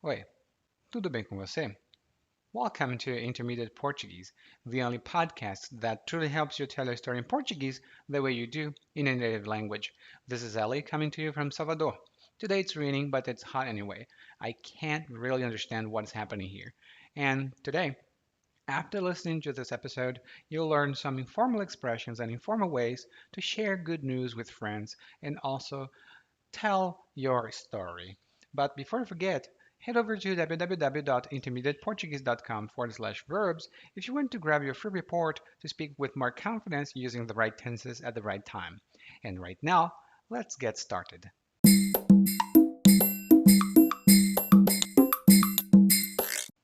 Oi, tudo bem com você? Welcome to Intermediate Portuguese, the only podcast that truly helps you tell your story in Portuguese the way you do in a native language. This is Ellie coming to you from Salvador. Today it's raining, but it's hot anyway. I can't really understand what's happening here. And today, after listening to this episode, you'll learn some informal expressions and informal ways to share good news with friends and also tell your story. But before you forget, head over to www.intermediateportuguese.com/verbs if you want to grab your free report to speak with more confidence using the right tenses at the right time. And right now, let's get started.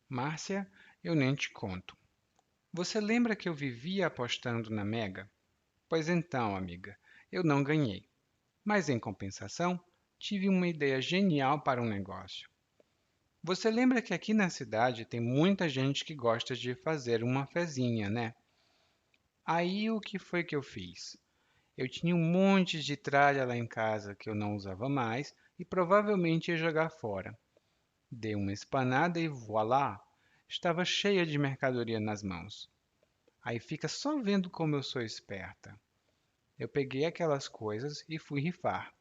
Márcia, eu nem te conto. Você lembra que eu vivia apostando na Mega? Pois então, amiga, eu não ganhei. Mas em compensação, tive uma ideia genial para um negócio. Você lembra que aqui na cidade tem muita gente que gosta de fazer uma fezinha, né? Aí o que foi que eu fiz? Eu tinha um monte de tralha lá em casa que eu não usava mais e provavelmente ia jogar fora. Dei uma espanada e voilá! Estava cheia de mercadoria nas mãos. Aí fica só vendo como eu sou esperta. Eu peguei aquelas coisas e fui rifar.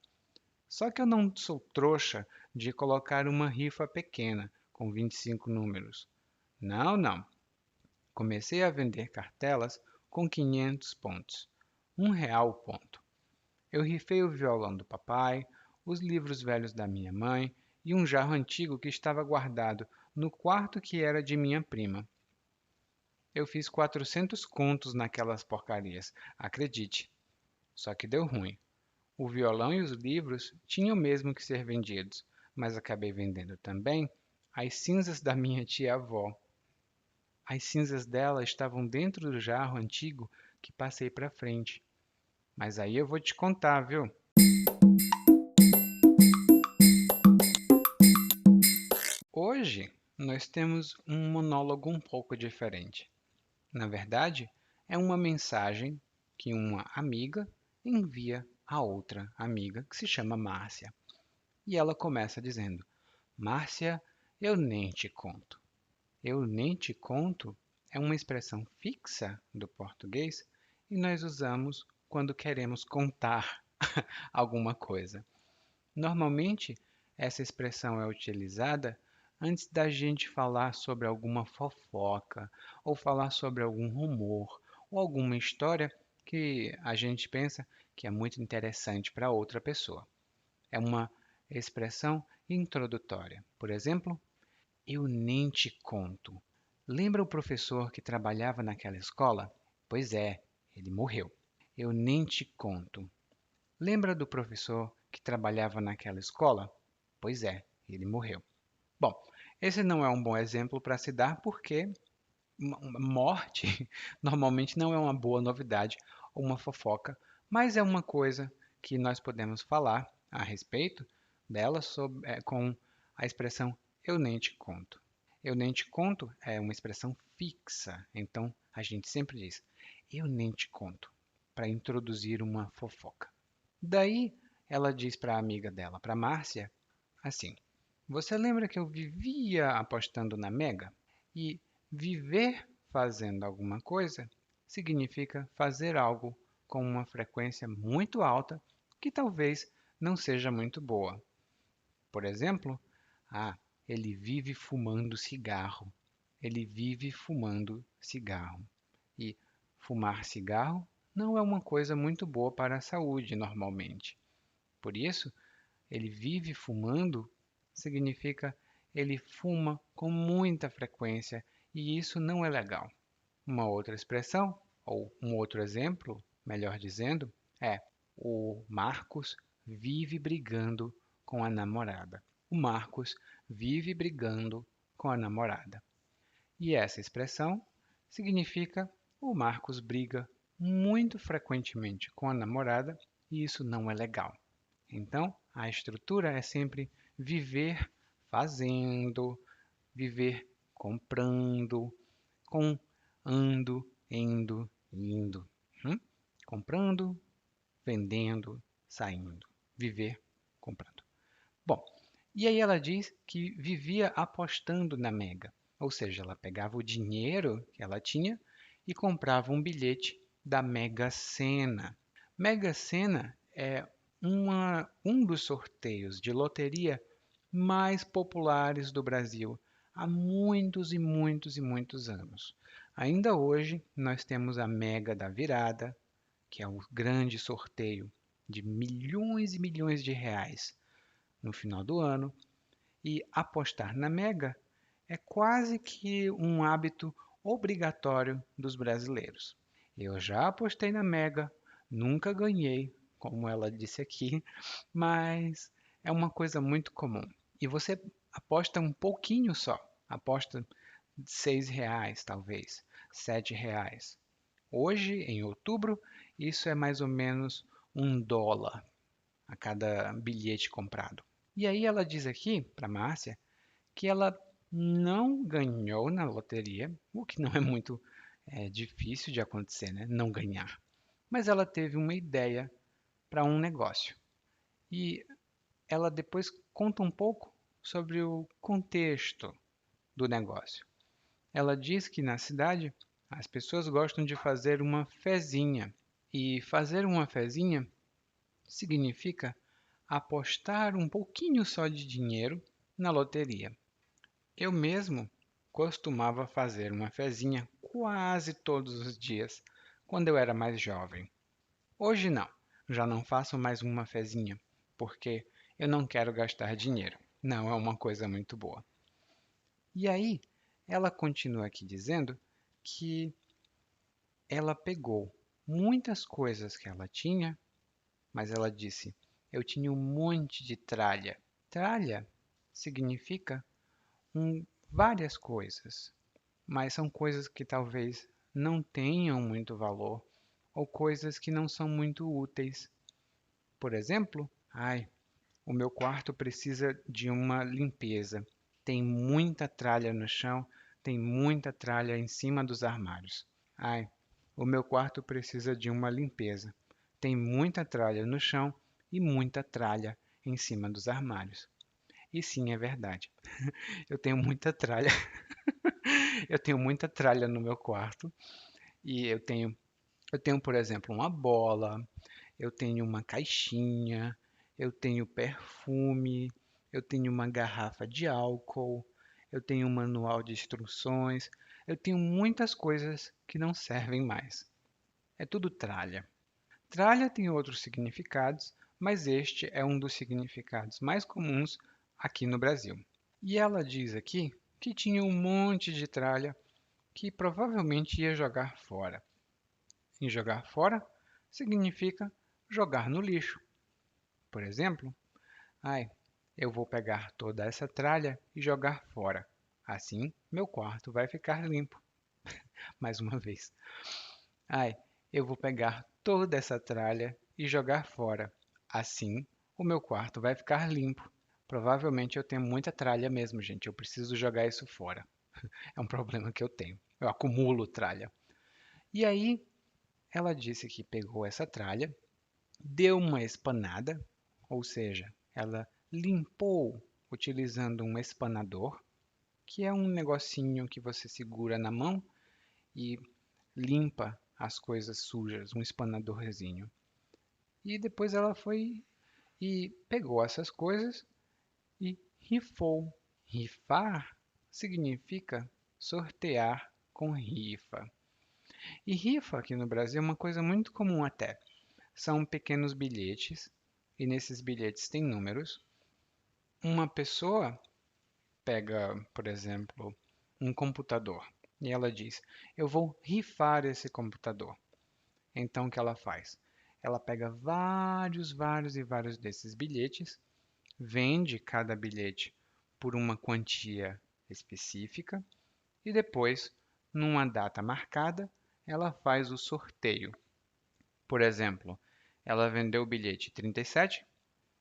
Só que eu não sou trouxa de colocar uma rifa pequena, com 25 números. Não, não. Comecei a vender cartelas com 500 pontos. R$ 1 o ponto. Eu rifei o violão do papai, os livros velhos da minha mãe e um jarro antigo que estava guardado no quarto que era de minha prima. Eu fiz 400 contos naquelas porcarias, acredite. Só que deu ruim. O violão e os livros tinham mesmo que ser vendidos, mas acabei vendendo também as cinzas da minha tia-avó. As cinzas dela estavam dentro do jarro antigo que passei para frente. Mas aí eu vou te contar, viu? Hoje nós temos um monólogo um pouco diferente. Na verdade, é uma mensagem que uma amiga envia a outra amiga, que se chama Márcia. E ela começa dizendo: Márcia, eu nem te conto. Eu nem te conto é uma expressão fixa do português e nós usamos quando queremos contar alguma coisa. Normalmente, essa expressão é utilizada antes da gente falar sobre alguma fofoca, ou falar sobre algum rumor, ou alguma história que a gente pensa que é muito interessante para outra pessoa. É uma expressão introdutória. Por exemplo, eu nem te conto. Lembra o professor que trabalhava naquela escola? Pois é, ele morreu. Eu nem te conto. Lembra do professor que trabalhava naquela escola? Pois é, ele morreu. Bom, esse não é um bom exemplo para se dar porque morte normalmente não é uma boa novidade ou uma fofoca, mas é uma coisa que nós podemos falar a respeito dela com a expressão eu nem te conto. Eu nem te conto é uma expressão fixa, então a gente sempre diz eu nem te conto para introduzir uma fofoca. Daí ela diz para a amiga dela, para Márcia, assim: Você lembra que eu vivia apostando na Mega? E viver fazendo alguma coisa significa fazer algo com uma frequência muito alta que talvez não seja muito boa. Por exemplo, ele vive fumando cigarro. Ele vive fumando cigarro. E fumar cigarro não é uma coisa muito boa para a saúde normalmente. Por isso, ele vive fumando significa ele fuma com muita frequência e isso não é legal. Uma outra expressão, ou um outro exemplo, melhor dizendo, é o Marcos vive brigando com a namorada. O Marcos vive brigando com a namorada. E essa expressão significa o Marcos briga muito frequentemente com a namorada e isso não é legal. Então, a estrutura é sempre viver fazendo, viver comprando, com ando, indo, indo. Comprando, vendendo, saindo. Viver comprando. Bom, E aí ela diz que vivia apostando na Mega, ou seja, ela pegava o dinheiro que ela tinha e comprava um bilhete da Mega Sena. Mega Sena é um dos sorteios de loteria mais populares do Brasil há muitos e muitos e muitos anos. Ainda hoje, nós temos a Mega da Virada, que é o grande sorteio de milhões e milhões de reais no final do ano, e apostar na Mega é quase que um hábito obrigatório dos brasileiros. Eu já apostei na Mega, nunca ganhei, como ela disse aqui, mas é uma coisa muito comum. E você aposta um pouquinho só, aposta R$ 6, talvez, R$ 7. Hoje, em outubro, isso é mais ou menos US$ 1 a cada bilhete comprado. E aí ela diz aqui, para Márcia, que ela não ganhou na loteria, o que não é muito difícil de acontecer, né? Não ganhar. Mas ela teve uma ideia para um negócio. E ela depois conta um pouco sobre o contexto do negócio. Ela diz que na cidade as pessoas gostam de fazer uma fezinha. E fazer uma fezinha significa apostar um pouquinho só de dinheiro na loteria. Eu mesmo costumava fazer uma fezinha quase todos os dias quando eu era mais jovem. Hoje não, já não faço mais uma fezinha, porque eu não quero gastar dinheiro. Não é uma coisa muito boa. E aí, ela continua aqui dizendo que ela pegou muitas coisas que ela tinha, mas ela disse: eu tinha um monte de tralha. Tralha significa várias coisas, mas são coisas que talvez não tenham muito valor ou coisas que não são muito úteis. Por exemplo, o meu quarto precisa de uma limpeza. Tem muita tralha no chão, tem muita tralha em cima dos armários. O meu quarto precisa de uma limpeza. Tem muita tralha no chão e muita tralha em cima dos armários. E sim, é verdade. Eu tenho muita tralha. Eu tenho muita tralha no meu quarto e eu tenho, por exemplo, uma bola, eu tenho uma caixinha, eu tenho perfume, eu tenho uma garrafa de álcool, eu tenho um manual de instruções, eu tenho muitas coisas que não servem mais. É tudo tralha. Tralha tem outros significados, mas este é um dos significados mais comuns aqui no Brasil. E ela diz aqui que tinha um monte de tralha que provavelmente ia jogar fora. E jogar fora significa jogar no lixo. Por exemplo, ai, eu vou pegar toda essa tralha e jogar fora. Assim, meu quarto vai ficar limpo. Mais uma vez. Ai, eu vou pegar toda essa tralha e jogar fora. Assim, o meu quarto vai ficar limpo. Provavelmente eu tenho muita tralha mesmo, gente. Eu preciso jogar isso fora. É um problema que eu tenho. Eu acumulo tralha. E aí, ela disse que pegou essa tralha, deu uma espanada, ou seja, ela limpou utilizando um espanador, que é um negocinho que você segura na mão e limpa as coisas sujas, um espanadorzinho. E depois ela foi e pegou essas coisas e rifou. Rifar significa sortear com rifa. E rifa aqui no Brasil é uma coisa muito comum até. São pequenos bilhetes e nesses bilhetes tem números. Uma pessoa pega, por exemplo, um computador e ela diz: eu vou rifar esse computador. Então o que ela faz? Ela pega vários, vários e vários desses bilhetes, vende cada bilhete por uma quantia específica e depois, numa data marcada, ela faz o sorteio. Por exemplo, ela vendeu o bilhete 37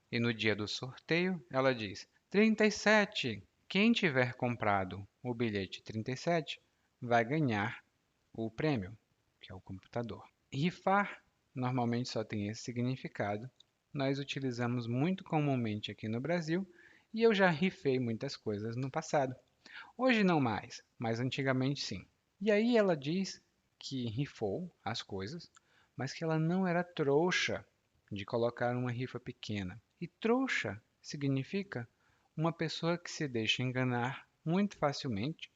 e no dia do sorteio ela diz: 37. Quem tiver comprado o bilhete 37 vai ganhar o prêmio, que é o computador. Rifar normalmente só tem esse significado. Nós utilizamos muito comumente aqui no Brasil E eu já rifei muitas coisas no passado. Hoje não mais, mas antigamente sim. E aí ela diz que rifou as coisas, mas que ela não era trouxa de colocar uma rifa pequena. E trouxa significa uma pessoa que se deixa enganar muito facilmente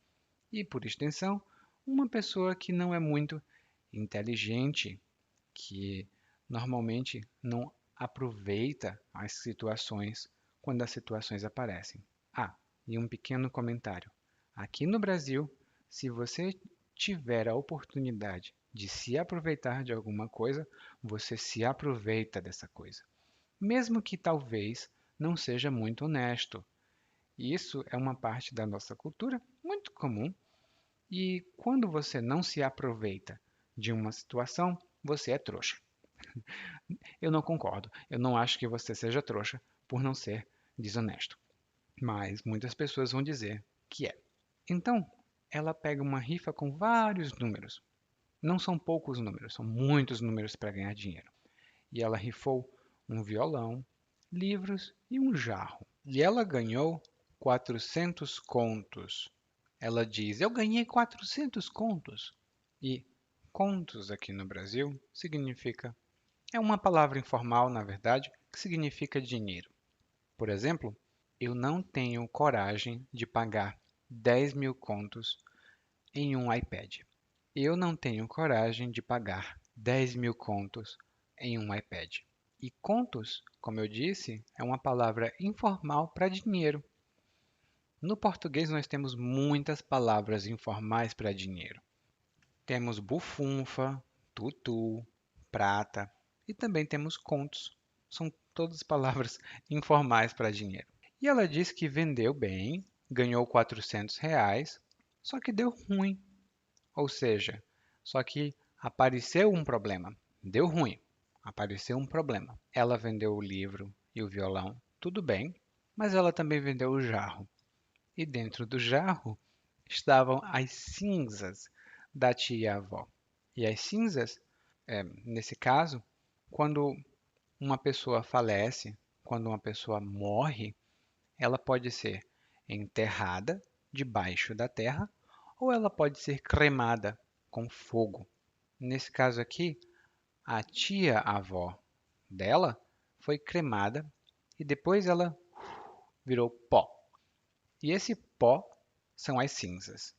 e, por extensão, uma pessoa que não é muito inteligente, que normalmente não aproveita as situações quando as situações aparecem. Ah, e um pequeno comentário. Aqui no Brasil, se você tiver a oportunidade de se aproveitar de alguma coisa, você se aproveita dessa coisa, mesmo que talvez não seja muito honesto. Isso é uma parte da nossa cultura muito comum e quando você não se aproveita de uma situação, você é trouxa. Eu não concordo. Eu não acho que você seja trouxa por não ser desonesto. Mas muitas pessoas vão dizer que é. Então, ela pega uma rifa com vários números. Não são poucos números, são muitos números para ganhar dinheiro. E ela rifou um violão, livros e um jarro. E ela ganhou 400 contos. Ela diz: Eu ganhei 400 contos. E contos aqui no Brasil significa é uma palavra informal, na verdade, que significa dinheiro. Por exemplo, eu não tenho coragem de pagar 10.000 contos em um iPad. Eu não tenho coragem de pagar 10.000 contos em um iPad. E contos, como eu disse, é uma palavra informal para dinheiro. No português, nós temos muitas palavras informais para dinheiro. Temos bufunfa, tutu, prata e também temos contos. São todas palavras informais para dinheiro. E ela disse que vendeu bem, ganhou R$ 400, só que deu ruim. Ou seja, só que apareceu um problema. Deu ruim. Apareceu um problema. Ela vendeu o livro e o violão, tudo bem, mas ela também vendeu o jarro. E dentro do jarro estavam as cinzas da tia-avó. E as cinzas, nesse caso, quando uma pessoa falece, quando uma pessoa morre, ela pode ser enterrada debaixo da terra ou ela pode ser cremada com fogo. Nesse caso aqui, a tia-avó dela foi cremada e depois ela virou pó. E esse pó são as cinzas.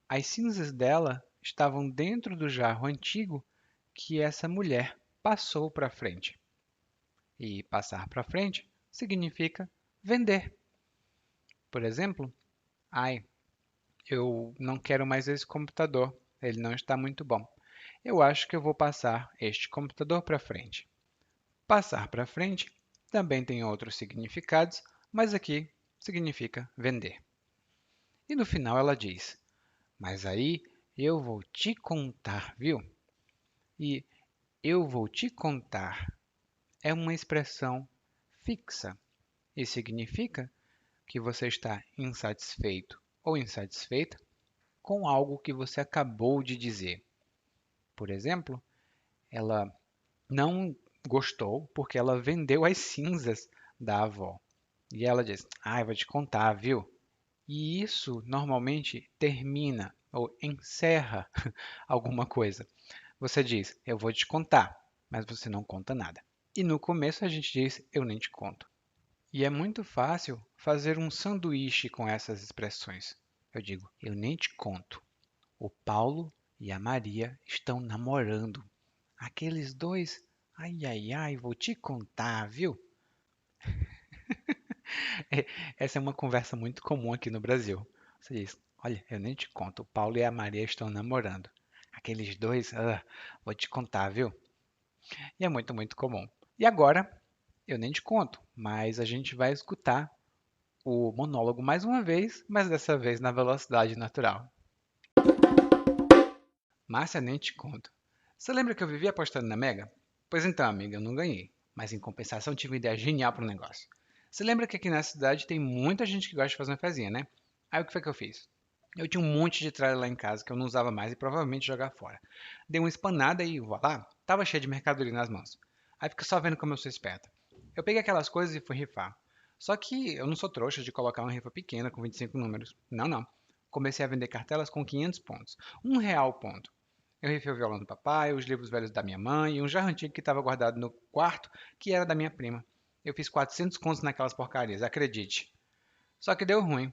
As cinzas dela estavam dentro do jarro antigo que essa mulher passou para frente. E passar para frente significa vender. Por exemplo, ai, eu não quero mais esse computador, ele não está muito bom. Eu acho que eu vou passar este computador para frente. Passar para frente também tem outros significados, mas aqui significa vender. E no final ela diz: Mas aí eu vou te contar, viu? E eu vou te contar é uma expressão fixa e significa que você está insatisfeito ou insatisfeita com algo que você acabou de dizer. Por exemplo, ela não gostou porque ela vendeu as cinzas da avó. E ela diz: eu vou te contar, viu? E isso normalmente termina ou encerra alguma coisa. Você diz: Eu vou te contar, mas você não conta nada. E no começo a gente diz: Eu nem te conto. E é muito fácil fazer um sanduíche com essas expressões. Eu digo: Eu nem te conto. O Paulo e a Maria estão namorando. Aqueles dois, ai, ai, ai, vou te contar, viu? Essa é uma conversa muito comum aqui no Brasil. Você diz: Olha, eu nem te conto. O Paulo e a Maria estão namorando. Aqueles dois, vou te contar, viu? E é muito, muito comum. E agora, eu nem te conto, mas a gente vai escutar o monólogo mais uma vez, mas dessa vez na velocidade natural. Márcia, nem te conto. Você lembra que eu vivia apostando na Mega? Pois então, amiga, eu não ganhei. Mas em compensação tive uma ideia genial para o negócio. Você lembra que aqui na cidade tem muita gente que gosta de fazer uma fezinha, né? Aí o que foi que eu fiz? Eu tinha um monte de tralha lá em casa que eu não usava mais e provavelmente jogar fora. Dei uma espanada e voilá, tava cheio de mercadoria nas mãos. Aí fica só vendo como eu sou esperta. Eu peguei aquelas coisas e fui rifar. Só que eu não sou trouxa de colocar uma rifa pequena com 25 números. Não, não. Comecei a vender cartelas com 500 pontos. R$ 1 ponto. Eu rifei o violão do papai, os livros velhos da minha mãe e um jarro antigo que estava guardado no quarto, que era da minha prima. Eu fiz 400 contos naquelas porcarias, acredite. Só que deu ruim.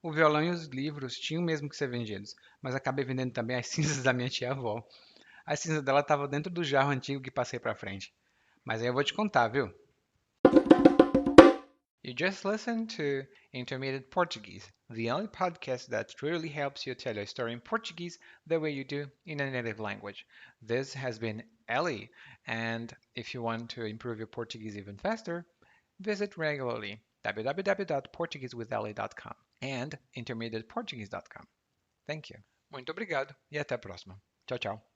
O violão e os livros tinham mesmo que ser vendidos, mas acabei vendendo também as cinzas da minha tia-avó. A cinza dela estava dentro do jarro antigo que passei para frente. Mas aí eu vou te contar, viu? You just listened to Intermediate Portuguese, the only podcast that truly helps you tell a story in Portuguese the way you do in a native language. This has been Ellie, and if you want to improve your Portuguese even faster, visit regularly www.portuguesewithellie.com and intermediateportuguese.com. Thank you. Muito obrigado e até a próxima. Tchau, tchau.